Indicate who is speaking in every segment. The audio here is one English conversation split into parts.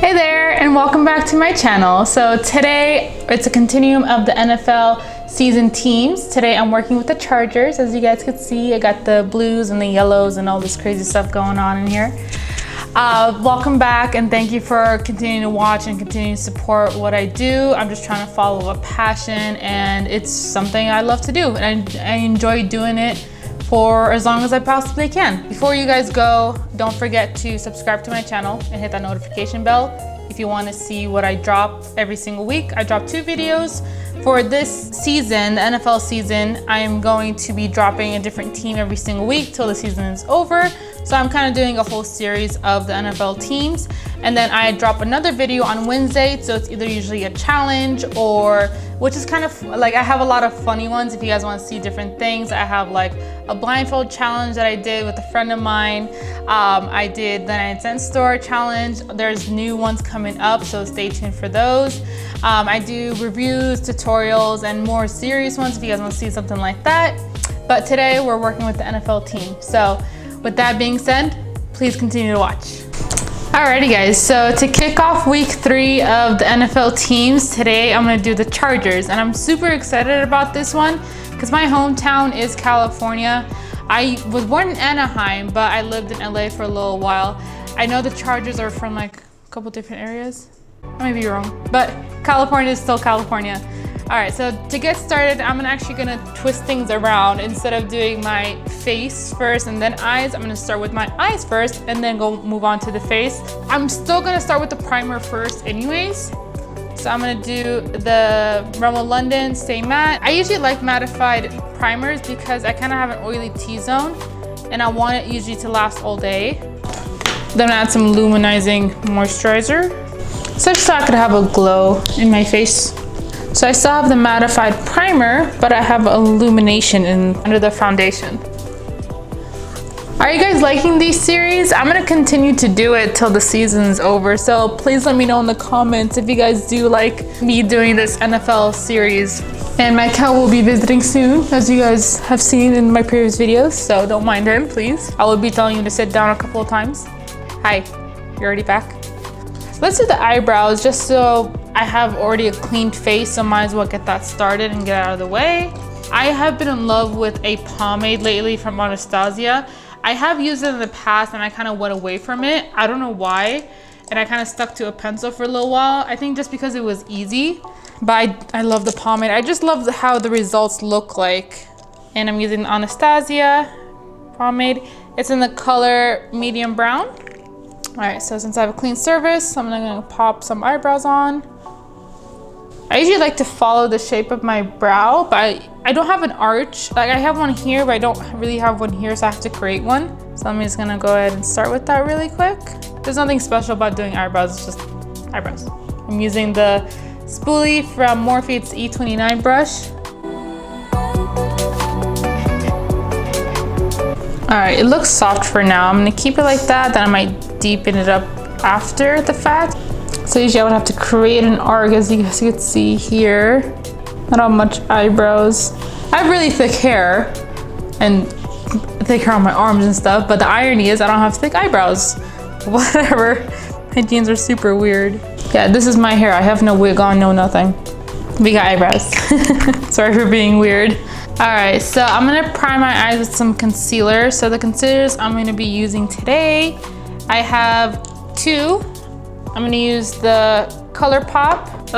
Speaker 1: Hey there, and welcome back to my channel. So today it's a continuum of the NFL season teams. Today I'm working with the Chargers. As you guys can see, I got the blues and the yellows and all this crazy stuff going on in here. Welcome back, and thank you for continuing to watch and continuing to support what I do. I'm just trying to follow a passion, and it's something I love to do, and I enjoy doing it for as long as I possibly can. Before you guys go, don't forget to subscribe to my channel and hit that notification bell if you want to see what I drop every single week. I drop 2 videos. For this season, the NFL season, I am going to be dropping a different team every single week till the season is over. So I'm kind of doing a whole series of the NFL teams. And then I drop another video on Wednesday. So it's either usually a challenge or, which is kind of like, I have a lot of funny ones if you guys want to see different things. I have like a blindfold challenge that I did with a friend of mine. I did the 9-cent store challenge. There's new ones coming up, so stay tuned for those. I do reviews, tutorials, and more serious ones if you guys want to see something like that. But today we're working with the NFL team. So with that being said, please continue to watch. Alrighty guys, so to kick off week 3 of the NFL teams, today I'm gonna do the Chargers, and I'm super excited about this one because my hometown is California. I was born in Anaheim, but I lived in LA for a little while. I know the Chargers are from like a couple different areas. I may be wrong, but California is still California. All right, so to get started, I'm actually gonna twist things around. Instead of doing my face first and then eyes, I'm gonna start with my eyes first and then move on to the face. I'm still gonna start with the primer first anyways. So I'm gonna do the Rimmel London Stay Matte. I usually like mattified primers because I kind of have an oily T-zone and I want it usually to last all day. Then I add some luminizing moisturizer, so I could have a glow in my face. So I still have the mattified primer, but I have illumination under the foundation. Are you guys liking these series? I'm gonna continue to do it till the season's over. So please let me know in the comments if you guys do like me doing this NFL series. And my cat will be visiting soon, as you guys have seen in my previous videos. So don't mind him, please. I will be telling you to sit down a couple of times. Hi, you're already back. Let's do the eyebrows just so I have already a clean face, so might as well get that started and get out of the way. I have been in love with a pomade lately from Anastasia. I have used it in the past and I kind of went away from it. I don't know why. And I kind of stuck to a pencil for a little while. I think just because it was easy, but I love the pomade. I just love how the results look like. And I'm using the Anastasia pomade. It's in the color medium brown. All right, so since I have a clean surface, I'm gonna pop some eyebrows on. I usually like to follow the shape of my brow, but I don't have an arch. Like I have one here, but I don't really have one here, so I have to create one. So I'm just gonna go ahead and start with that really quick. There's nothing special about doing eyebrows, it's just eyebrows. I'm using the spoolie from Morphe, it's E29 brush. All right, it looks soft for now. I'm gonna keep it like that, then I might deepen it up after the fact. So usually I would have to create an arc, as you guys can see here. Not how much eyebrows. I have really thick hair and thick hair on my arms and stuff, but the irony is I don't have thick eyebrows. Whatever, my jeans are super weird. Yeah, this is my hair. I have no wig on, no nothing. We got eyebrows. Sorry for being weird. All right, so I'm gonna prime my eyes with some concealer. So the concealers I'm gonna be using today, I have 2. I'm gonna use the Colourpop,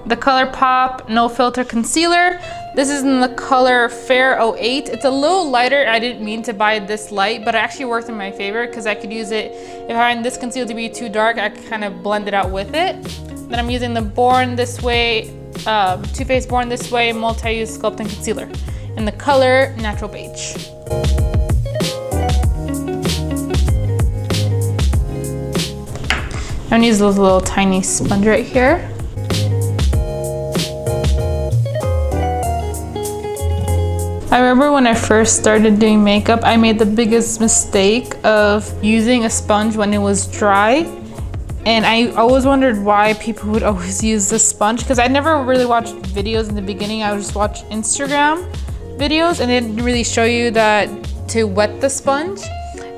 Speaker 1: the Colourpop No Filter Concealer. This is in the color Fair 08. It's a little lighter. I didn't mean to buy this light, but it actually worked in my favor because I could use it, if I find this concealer to be too dark, I could kind of blend it out with it. Then I'm using the Born This Way, Too Faced Born This Way Multi-Use Sculpting Concealer in the color Natural Beige. I'm gonna use this little tiny sponge right here. I remember when I first started doing makeup, I made the biggest mistake of using a sponge when it was dry. And I always wondered why people would always use the sponge, because I never really watched videos in the beginning. I would just watch Instagram videos and it didn't really show you that to wet the sponge.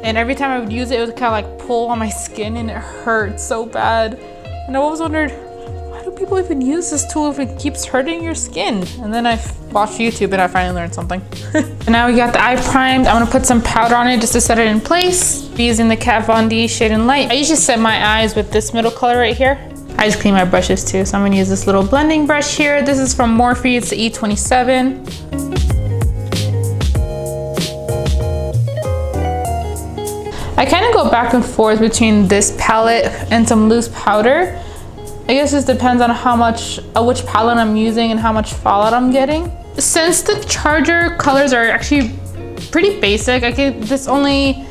Speaker 1: And every time I would use it, it would kind of like pull on my skin and it hurt so bad. And I always wondered, why do people even use this tool if it keeps hurting your skin? And then I watched YouTube and I finally learned something. And now we got the eye primed. I'm gonna put some powder on it just to set it in place. Using the Kat Von D Shade and Light. I usually set my eyes with this middle color right here. I just clean my brushes too, so I'm gonna use this little blending brush here. This is from Morphe, it's the E27. I kind of go back and forth between this palette and some loose powder. I guess it depends on which palette I'm using and how much fallout I'm getting. Since the charger colors are actually pretty basic, I get this only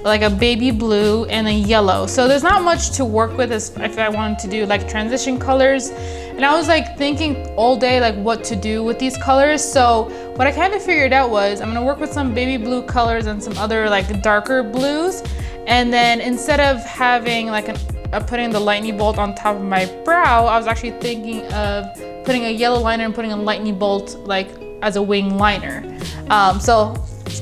Speaker 1: like a baby blue and a yellow. So there's not much to work with if I wanted to do like transition colors. And I was like thinking all day like what to do with these colors. So what I kind of figured out was I'm gonna work with some baby blue colors and some other like darker blues. And then instead of having like putting the lightning bolt on top of my brow, I was actually thinking of putting a yellow liner and putting a lightning bolt like as a wing liner. So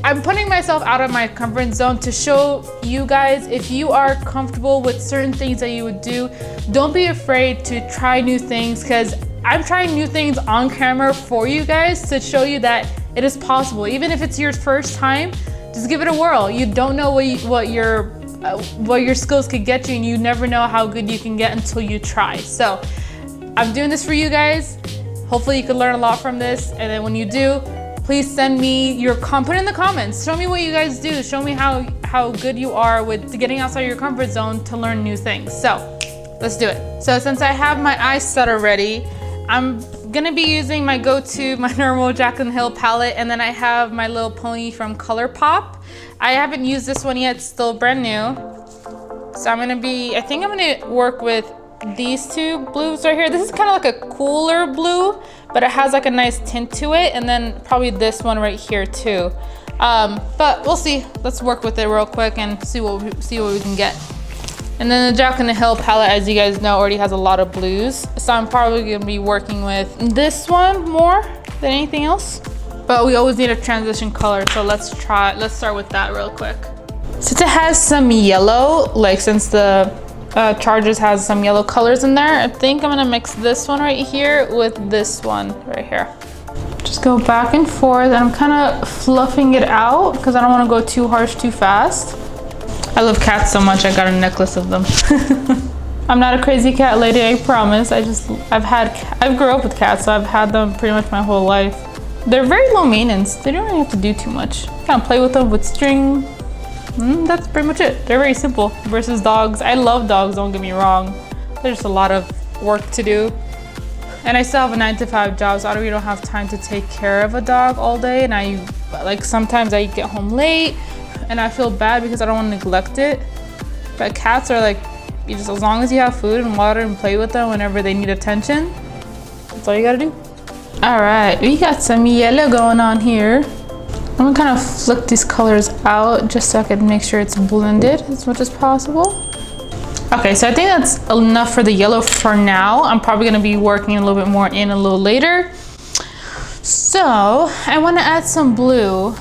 Speaker 1: I'm putting myself out of my comfort zone to show you guys if you are comfortable with certain things that you would do. Don't be afraid to try new things, because I'm trying new things on camera for you guys to show you that it is possible. Even if it's your first time, just give it a whirl. You don't know what your skills could get you, and you never know how good you can get until you try. So I'm doing this for you guys. Hopefully you can learn a lot from this, and then when you do, please send me your put in the comments. Show me what you guys do. Show me how good you are with getting outside your comfort zone to learn new things. So let's do it. So since I have my eye set already, I'm gonna be using my go-to, my normal Jaclyn Hill palette, and then I have my little pony from Colourpop. I haven't used this one yet, it's still brand new. So I think I'm gonna work with these two blues right here. This is kind of like a cooler blue, but it has like a nice tint to it, and then probably this one right here too. But we'll see. Let's work with it real quick and see what we can get. And then the Jaclyn Hill palette, as you guys know, already has a lot of blues, so I'm probably gonna be working with this one more than anything else. But we always need a transition color, so let's start with that real quick. Since it has some yellow, like since the Chargers has some yellow colors in there, I think I'm gonna mix this one right here with this one right here. Just go back and forth, and I'm kind of fluffing it out because I don't want to go too harsh too fast. I love cats so much, I got a necklace of them. I'm not a crazy cat lady, I promise. I grew up with cats, so I've had them pretty much my whole life. They're very low maintenance. They don't really have to do too much. Kind of play with them with string. That's pretty much it. They're very simple versus dogs. I love dogs, don't get me wrong. There's just a lot of work to do. And I still have a 9-to-5 job, so I really don't have time to take care of a dog all day. And sometimes I get home late and I feel bad because I don't want to neglect it. But cats are like, as long as you have food and water and play with them whenever they need attention, that's all you gotta do. All right, we got some yellow going on here. I'm gonna kind of flick these colors out just so I can make sure it's blended as much as possible. Okay, so I think that's enough for the yellow for now. I'm probably gonna be working a little bit more in a little later. So I wanna add some blue.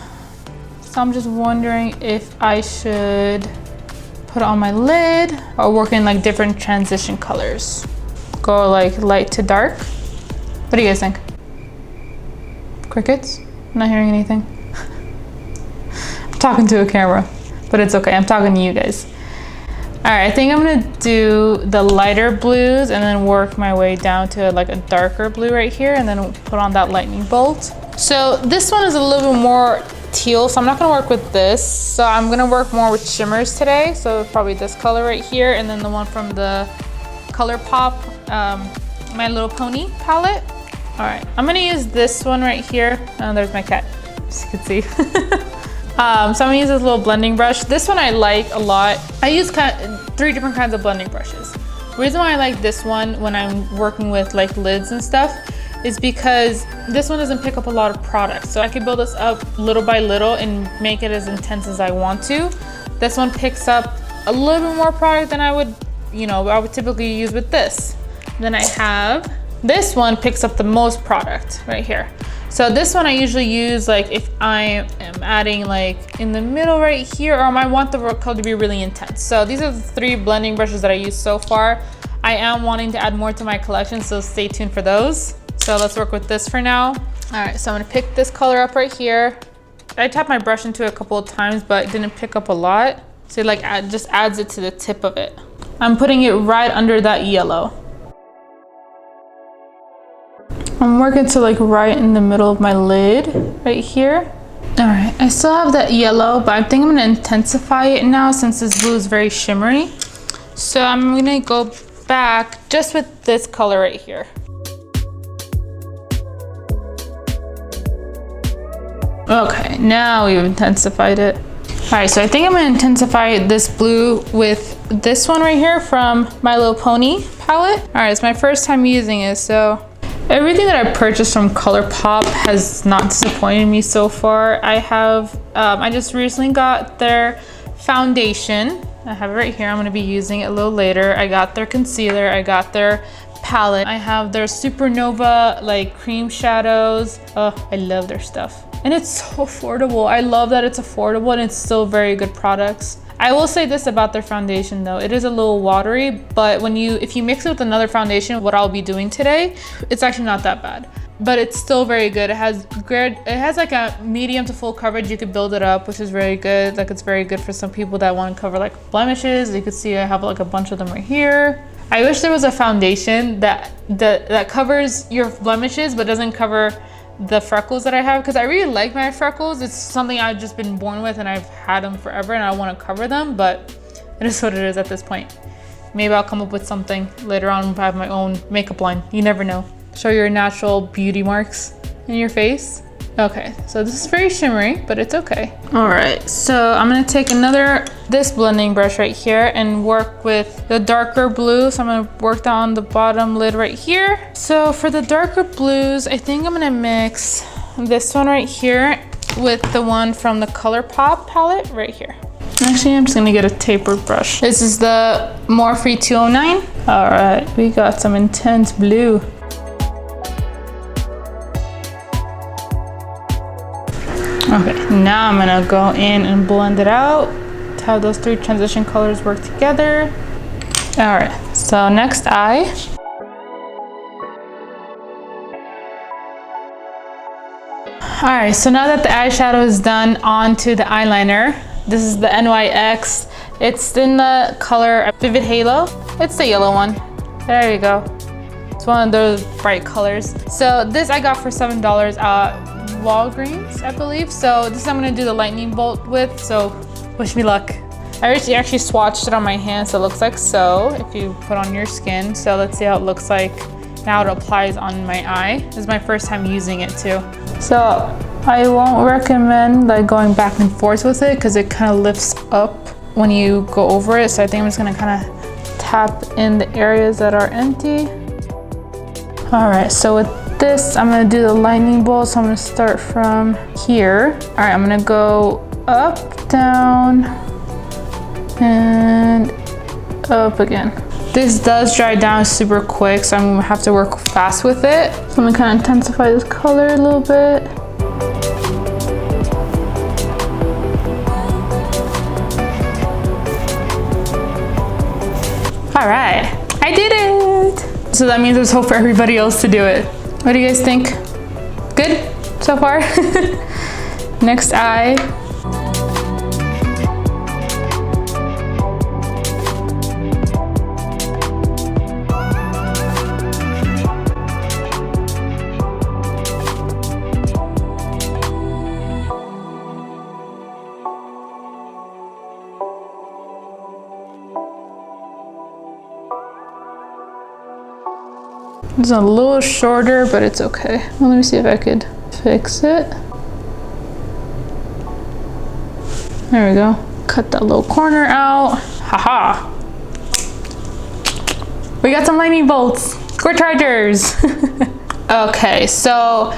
Speaker 1: So I'm just wondering if I should put it on my lid or work in like different transition colors. Go like light to dark. What do you guys think? Crickets? I'm not hearing anything. I'm talking to a camera, but it's okay. I'm talking to you guys. All right, I think I'm gonna do the lighter blues and then work my way down to like a darker blue right here, and then put on that lightning bolt. So this one is a little bit more teal, so I'm not gonna work with this. So I'm gonna work more with shimmers today. So probably this color right here, and then the one from the Colourpop, My Little Pony palette. All right, I'm gonna use this one right here. Oh, there's my cat, as you can see. So I'm gonna use this little blending brush. This one I like a lot. I use 3 different kinds of blending brushes. The reason why I like this one when I'm working with like lids and stuff is because this one doesn't pick up a lot of product. So I can build this up little by little and make it as intense as I want to. This one picks up a little bit more product than I would typically use with this. Then I have this one picks up the most product right here. So this one I usually use like if I am adding like in the middle right here, or I want the color to be really intense. So these are the 3 blending brushes that I use so far. I am wanting to add more to my collection, so stay tuned for those. So let's work with this for now. All right, so I'm gonna pick this color up right here. I tapped my brush into it a couple of times, but it didn't pick up a lot. So it like just adds it to the tip of it. I'm putting it right under that yellow. I'm working to like right in the middle of my lid, right here. All right, I still have that yellow, but I think I'm gonna intensify it now since this blue is very shimmery. So I'm gonna go back just with this color right here. Okay, now we've intensified it. All right, so I think I'm gonna intensify this blue with this one right here from My Little Pony palette. All right, it's my first time using it, so everything that I purchased from Colourpop has not disappointed me so far. I just recently got their foundation. I have it right here. I'm gonna be using it a little later. I got their concealer, I got their palette. I have their Supernova like cream shadows. Oh, I love their stuff. And it's so affordable. I love that it's affordable and it's still very good products. I will say this about their foundation though. It is a little watery, but if you mix it with another foundation, what I'll be doing today, it's actually not that bad. But it's still very good. It has like a medium to full coverage. You could build it up, which is very good. Like it's very good for some people that want to cover like blemishes. You can see I have like a bunch of them right here. I wish there was a foundation that covers your blemishes but doesn't cover the freckles that I have, because I really like my freckles. It's something I've just been born with and I've had them forever and I want to cover them, but it is what it is at this point. Maybe I'll come up with something later on if I have my own makeup line. You never know. Show your natural beauty marks in your face. Okay, so this is very shimmery, but it's okay. All right, so I'm gonna take this blending brush right here and work with the darker blue. So I'm gonna work that on the bottom lid right here. So for the darker blues, I think I'm gonna mix this one right here with the one from the Colourpop palette right here. Actually, I'm just gonna get a tapered brush. This is the Morphe 209. All right, we got some intense blue. Okay, now I'm gonna go in and blend it out to have those 3 transition colors work together. All right, so next eye. All right, so now that the eyeshadow is done, on to the eyeliner. This is the NYX. It's in the color Vivid Halo. It's the yellow one. There you go. It's one of those bright colors. So this I got for $7 at Walgreens, I believe. So this I'm gonna do the lightning bolt with, so wish me luck. I actually swatched it on my hand, so it looks like so if you put on your skin. So let's see how it looks like now it applies on my eye. This is my first time using it too. So I won't recommend like going back and forth with it because it kind of lifts up when you go over it. So I think I'm just gonna kind of tap in the areas that are empty. All right, so with this, I'm gonna do the lightning bolt. So I'm gonna start from here. All right, I'm gonna go up, down, and up again. This does dry down super quick, so I'm gonna have to work fast with it. So I'm gonna kind of intensify this color a little bit. All right, I did it. So that means there's hope for everybody else to do it. What do you guys think? Good so far? Next eye. It's a little shorter, but it's okay. Well, let me see if I could fix it. There we go. Cut that little corner out. Haha. We got some lightning bolts. We're chargers. Okay, so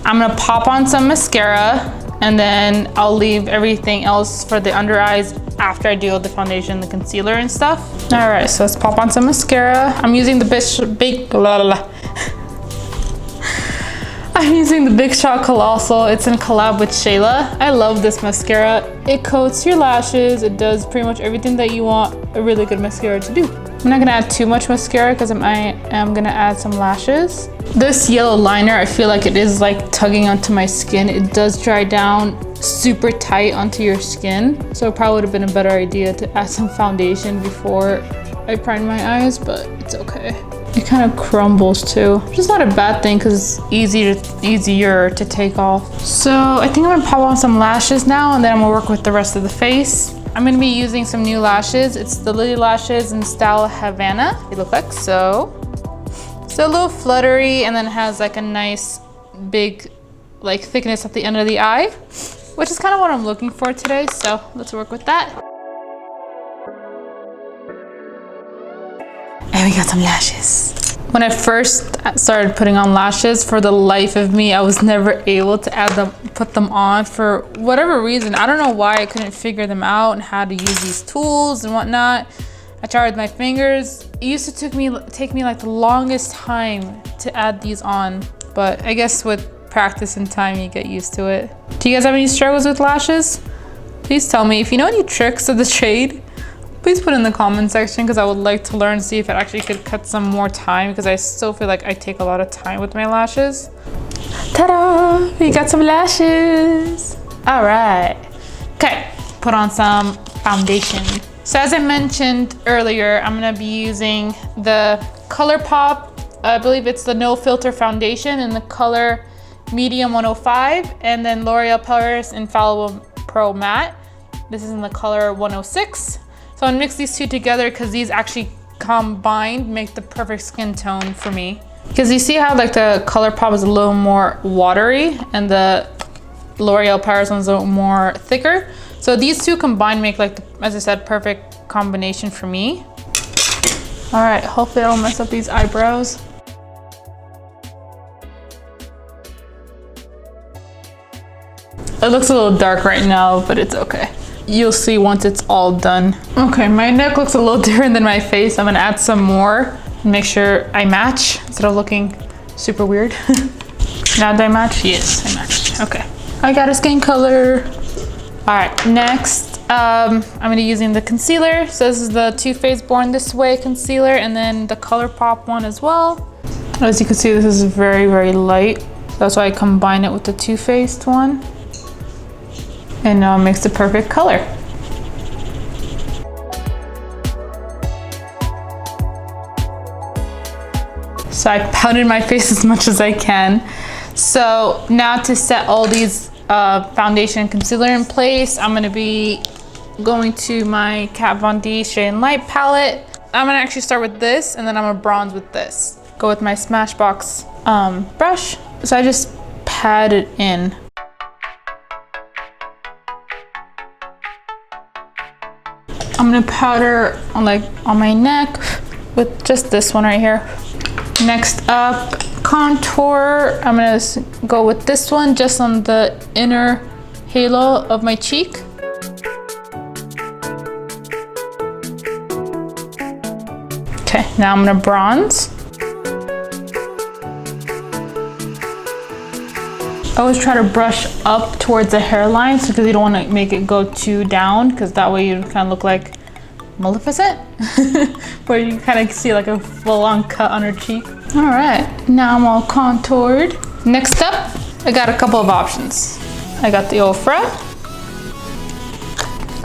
Speaker 1: I'm gonna pop on some mascara and then I'll leave everything else for the under eyes after I do the foundation, the concealer and stuff. All right, so let's pop on some mascara. I'm using the big I I'm using the Big Shot Colossal. It's in collab with Shayla. I love this mascara. It coats your lashes. It does pretty much everything that you want a really good mascara to do. I'm not gonna add too much mascara because I am gonna add some lashes. This yellow liner, I feel like it is like tugging onto my skin. It does dry down super tight onto your skin. So it probably would have been a better idea to add some foundation before I prime my eyes, but it's okay. It kind of crumbles too, which is not a bad thing because it's easier to take off. So I think I'm gonna pop on some lashes now, and then I'm gonna work with the rest of the face. I'm gonna be using some new lashes. It's the Lilly lashes in style Havana. They look like so. So a little fluttery, and then it has like a nice big like thickness at the end of the eye, which is kind of what I'm looking for today. So let's work with that. And we got some lashes. When I first started putting on lashes, for the life of me, I was never able to put them on for whatever reason. I don't know why I couldn't figure them out and how to use these tools and whatnot. I tried with my fingers. It used to take me like the longest time to add these on, but I guess with practice and time, you get used to it. Do you guys have any struggles with lashes? Please tell me. If you know any tricks of the trade, please put in the comment section because I would like to learn, see if it actually could cut some more time because I still feel like I take a lot of time with my lashes. Ta-da! We got some lashes. All right. Okay, put on some foundation. So as I mentioned earlier, I'm gonna be using the Colourpop, I believe it's the No Filter Foundation in the color Medium 105, and then L'Oreal Paris Infallible Pro Matte. This is in the color 106. So I'm gonna mix these two together because these actually combined make the perfect skin tone for me. Because you see how like the Colourpop is a little more watery and the L'Oreal Paris one's a little more thicker. So these two combined make like, as I said, perfect combination for me. All right, hopefully I don't mess up these eyebrows. It looks a little dark right now, but it's okay. You'll see once it's all done. Okay, my neck looks a little different than my face. I'm gonna add some more and make sure I match instead of looking super weird. Now did I match? Yes, I matched. Okay, I got a skin color. All right, next, I'm gonna be using the concealer. So this is the Too Faced Born This Way concealer, and then the Colourpop one as well. As you can see, this is very, very light. That's why I combine it with the Too Faced one. And now it makes the perfect color. So I powdered my face as much as I can. So now to set all these foundation and concealer in place, I'm gonna be going to my Kat Von D Shade and Light palette. I'm gonna actually start with this, and then I'm gonna bronze with this. Go with my Smashbox brush. So I just pat it in. I'm gonna powder on my neck with just this one right here. Next up, contour. I'm gonna go with this one just on the inner halo of my cheek. Okay, now I'm gonna bronze. I always try to brush up towards the hairline because you don't want to make it go too down, because that way you kind of look like Maleficent. Where you kind of see like a full-on cut on her cheek. All right, now I'm all contoured. Next up, I got a couple of options. I got the Ofra,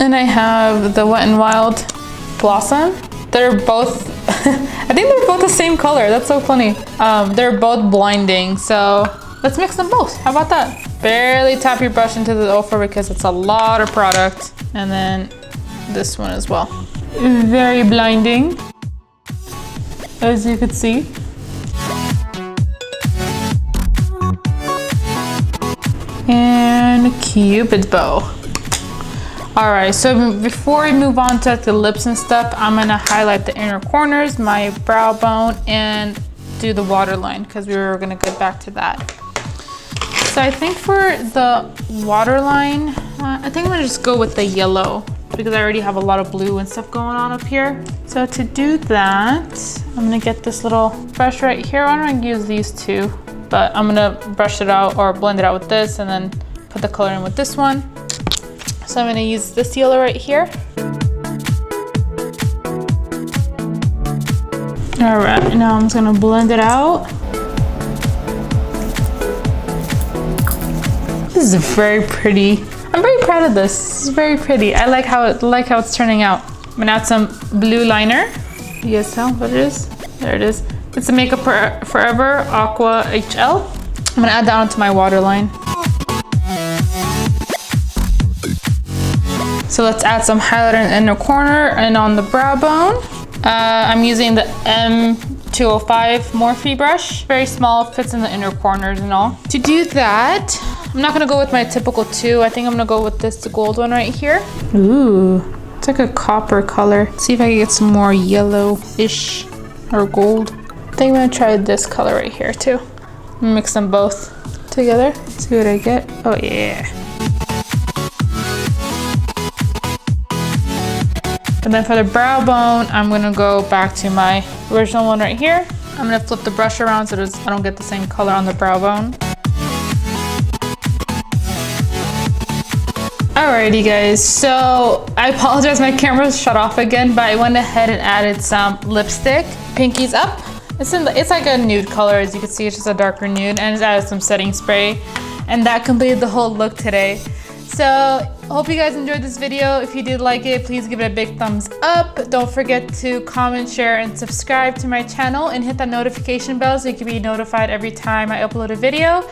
Speaker 1: and I have the Wet n Wild Blossom. They're both, I think they're both the same color. That's so funny. They're both blinding, so let's mix them both. How about that? Barely tap your brush into the Ofra because it's a lot of product. And then this one as well. Very blinding, as you can see. And Cupid's bow. All right, so before we move on to the lips and stuff, I'm gonna highlight the inner corners, my brow bone, and do the waterline because we were gonna get back to that. So I think for the waterline, I think I'm gonna just go with the yellow because I already have a lot of blue and stuff going on up here. So to do that, I'm gonna get this little brush right here. I'm gonna use these two. but I'm gonna brush it out or blend it out with this and then put the color in with this one. So I'm gonna use this yellow right here. All right, now I'm just gonna blend it out. This is very pretty. I'm very proud of this. This is very pretty. I like how it's turning out. I'm gonna add some blue liner. You guys tell what it is? There it is. It's a Makeup Forever Aqua HL. I'm gonna add that onto my waterline. So let's add some highlighter in the inner corner and on the brow bone. I'm using the M205 Morphe brush. Very small, fits in the inner corners and all. To do that, I'm not gonna go with my typical 2. I think I'm gonna go with this gold one right here. Ooh, it's like a copper color. Let's see if I can get some more yellow-ish or gold. I think I'm gonna try this color right here too. Mix them both together. See what I get. Oh yeah. And then for the brow bone, I'm gonna go back to my original one right here. I'm gonna flip the brush around so I don't get the same color on the brow bone. Alrighty guys, so I apologize, my camera's shut off again, but I went ahead and added some lipstick. Pinky's up. It's like a nude color, as you can see, it's just a darker nude, and it's added some setting spray. And that completed the whole look today. So, hope you guys enjoyed this video. If you did like it, please give it a big thumbs up. Don't forget to comment, share, and subscribe to my channel, and hit that notification bell so you can be notified every time I upload a video.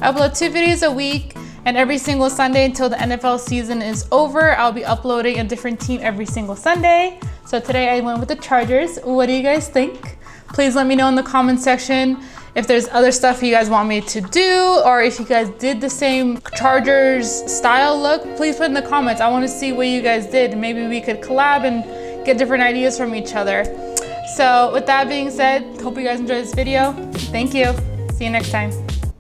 Speaker 1: I upload 2 videos a week, and every single Sunday until the NFL season is over, I'll be uploading a different team every single Sunday. So today I went with the Chargers. What do you guys think? Please let me know in the comment section if there's other stuff you guys want me to do, or if you guys did the same Chargers style look, please put in the comments. I want to see what you guys did. Maybe we could collab and get different ideas from each other. So with that being said, hope you guys enjoyed this video. Thank you. See you next time.